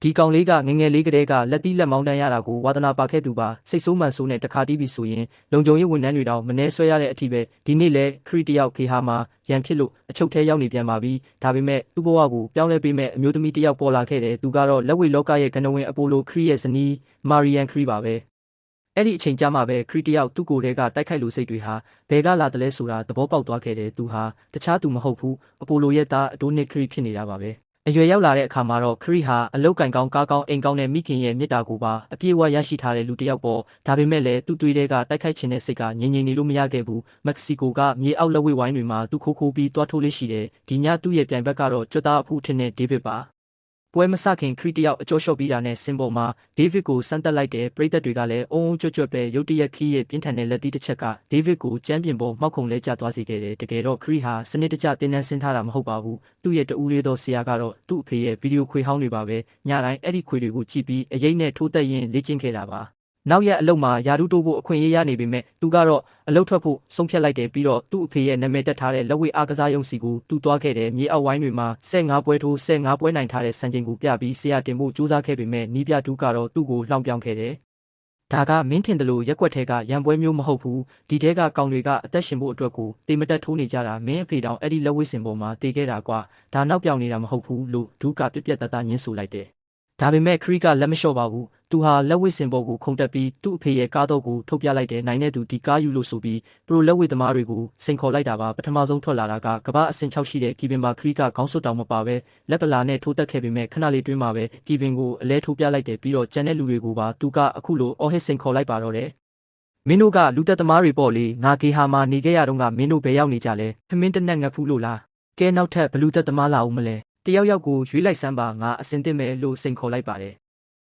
ဒီကောင်လေးကငငယ်လေးကတည်းကလက်သီးလက်မောင်းတန်းရတာကိုဝါသနာပါခဲ့သူပါစိတ်ဆိုးမှန်ဆိုးနဲ့တခါတီးပြီးဆိုရင်လုံခြုံရေးဝန်ထမ်းတွေတောင်မနှဲဆွဲရတဲ့အထိပဲဒီနေ့လဲခရီးတယောက်ခေဟာမှာရန်ဖြစ်လို့အချုပ်ထဲရောက်နေပြန်ပါပြီဒါပေမဲ့သူ့ဘဝကိုပြောင်းလဲပေးမဲ့အမျိုးသမီးတယောက်ပေါ်လာခဲ့တယ်သူကတော့လက်ဝဲလောကရဲ့ကနဝင်အပိုလိုခရီးရဲ့ဇနီးမာရီယန်ခရီးပါပဲအဲ့ဒီအချိန်ကြာမှပဲခရီးတယောက်သူ့ကိုယ်ထဲကတိုက်ခိုက်လို့စိတ်တွေဟာဘယ်ကလာတယ်လဲဆိုတာသဘောပေါက်သွားခဲ့တယ်သူဟာတခြားသူမဟုတ်ဘူးအပိုလိုရဲ့သားအဒိုနစ်ခရီးဖြစ်နေတာပါပဲအရွယ်ရောက်လာတဲ့အခါမှာတော့ခရီဟာအလုတ်ကင်ကောင်းကားကောင်းအိမ်ကောင်းနဲ့မိခင်ရဲ့မြစ်တာကိုပါအပြည့်အဝရရှိထားတဲ့လူတစ်ယောက်ပေါ့ဒါပေမဲ့လည်းသူ့တွေးတဲ့ကတိုက်ခိုက်ခြင်းတဲ့စိတ်ကငြိမ်ငြိမ်နေလို့မရခဲ့ဘူးမက္ကဆီကိုကမြေအောက်လက်ဝဲဝိုင်းတွေမှာသူခိုးပြီးတွားထိုးလေးရှိတယ်ဒီညသူ့ရဲ့ပြိုင်ဘက်ကတော့ကြွသားအဖူးထင်းတဲ့ဒေးဗစ်ပါပွဲမစခင်ခရီတယောက်အကျော်လျှော့ပြီးတာနဲ့စင်ပေါ်မှာဒေးဗစ်ကိုစမ်းတက်လိုက်တဲ့ပရိသတ်တွေကလည်းအုံကြွကြွပဲရုတ်တရက်ခရီရဲ့ပြင်းထန်တဲ့လက်သီးတစ်ချက်ကဒေးဗစ်ကိုကျမ်းပြင်ပေါ်မှောက်ခုံလဲကျသွားစေခဲ့တယ်တကယ်တော့ခရီဟာစနစ်တကျတင်းနှန်းဆင်းထားတာမဟုတ်ပါဘူးသူ့ရဲ့တူးလေးသောဆရာကတော့သူ့အဖေရဲ့ဗီဒီယိုခွေဟောင်းတွေပါပဲညတိုင်းအဲ့ဒီခွေတွေကိုကြည့်ပြီးအရေးနဲ့ထိုးတက်ရင်းလေ့ကျင့်ခဲ့တာပါနောက်ရက်အလုပ်မှာယာရုတိုးဖို့အခွင့်အရေးရနေပေမဲ့သူကတော့အလုပ်ထွက်ဖို့ဆုံးဖြတ်လိုက်တယ်ပြီးတော့သူ့အဖေရဲ့နာမည်တက်ထားတဲ့လက်ဝဲအားကစားရုံစီကိုသူ့သွားခဲ့တယ်မြေအောက်ဝိုင်းတွေမှာ15ပွဲထိုး15ပွဲနိုင်ထားတဲ့စံချိန်ကိုပြပြီးဆရာတင်ဖို့ကြိုးစားခဲ့ပေမဲ့နီးပြတူးကတော့သူ့ကိုလှောင်ပြောင်ခဲ့တယ်ဒါကမင်းထင်တယ်လို့ရက်ွက်ထဲကရံပွဲမျိုးမဟုတ်ဘူးဒီထဲကကောင်တွေကအသက်ရှင်ဖို့အတွက်ကိုတေမတက်ထိုးနေကြတာမင်းအဖေတောင်အဲ့ဒီလက်ဝဲစင်ပေါ်မှာတေခဲ့တာကွာဒါနောက်ပြောင်နေတာမဟုတ်ဘူးလို့ဒူးကပြက်ပြက်တတညင်းဆိုလိုက်တယ်ဒါပေမဲ့ခရီကလက်မလျှော့ပါဘူးသူဟာလက်ဝဲစင်ပေါ်ကိုခုန်တက်ပြီးသူ့အဖေရဲ့ကားတော့ကိုထုတ်ပြလိုက်တယ်နိုင်တဲ့သူဒီကားယူလို့ဆိုပြီးပရိုလက်ဝဲသမားတွေကိုစိန်ခေါ်လိုက်တာပါပထမဆုံးထွက်လာတာကကမ္ဘာအဆင့်6ရှိတဲ့ကီဗင်ပါခရီကခေါင်းစွပ်တောင်မပါပဲလက်ပလာနဲ့ထိုးတက်ခဲ့ပေမဲ့ခဏလေးတွင်းမှာပဲကီဗင်ကိုအလဲထိုးပြလိုက်တယ်ပြီးတော့ကျန်တဲ့လူတွေကိုပါသူကအခုလိုအော်ဟစ်စိန်ခေါ်လိုက်ပါတော့တယ်မင်းတို့ကလူသက်သမားတွေပေါ့လေငါဂေဟာမှာနေခဲ့ရတော့ကမင်းတို့ဘယ်ရောက်နေကြလဲသမင်းတနက်ငတ်ဖူးလို့လားကဲနောက်ထပ်ဘလူသက်သမားလာအောင်မလဲတယောက်ယောက်ကိုရွေးလိုက်စမ်းပါငါအစင်တင်မယ်လို့စိန်ခေါ်လိုက်ပါတယ်